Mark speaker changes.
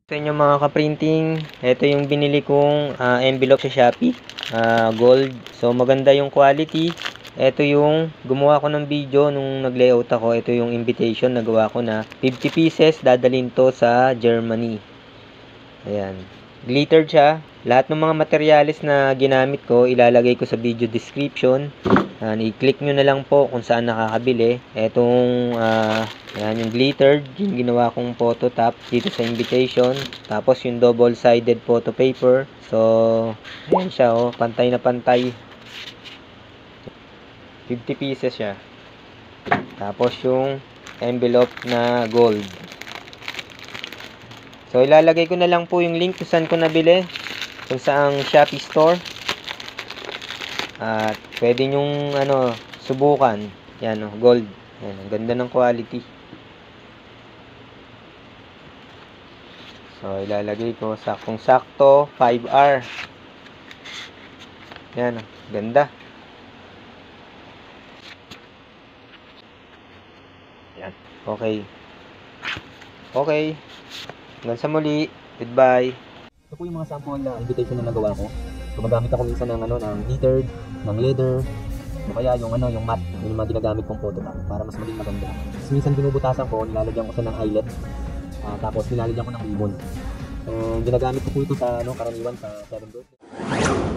Speaker 1: Sa inyo mga ka-printing, ito yung binili kong envelope sa Shopee, gold. So maganda yung quality. Ito yung gumawa ko ng video nung nag-layout ako. Ito yung invitation na gawa ko na 50 pieces dadalhin to sa Germany. Ayan. Glittered siya. Lahat ng mga materyales na ginamit ko, ilalagay ko sa video description. I-click nyo na lang po kung saan nakakabili. Etong, yan yung glittered, yung ginawa kong photo top dito sa invitation. Tapos yung double-sided photo paper. So, ayan siya, oh, pantay na pantay. 50 pieces siya. Tapos yung envelope na gold. So, ilalagay ko na lang po yung link kung saan ko nabili. Kung saang Shopee store. At pwede nyong subukan. Yan, oh, gold. Yan, ang ganda ng quality. So, ilalagay ko saktong-sakto 5R. Yan, oh, ganda. Yan. Okay. Okay. Hanggang sa muli. Goodbye. Ito po yung mga sample na invitation na nagawa ko. Gumagamit ako minsan ng ng glittered, ng leather, o kaya yung yung matte, yung mga ginagamit kong photo top para mas maging maganda. Tapos minsan binubutasan ko, nilalagyan ko siya ng eyelet, tapos nilalagyan ko ng ribbon. So, ginagamit ko po ito sa karaniwan sa 7 birthday.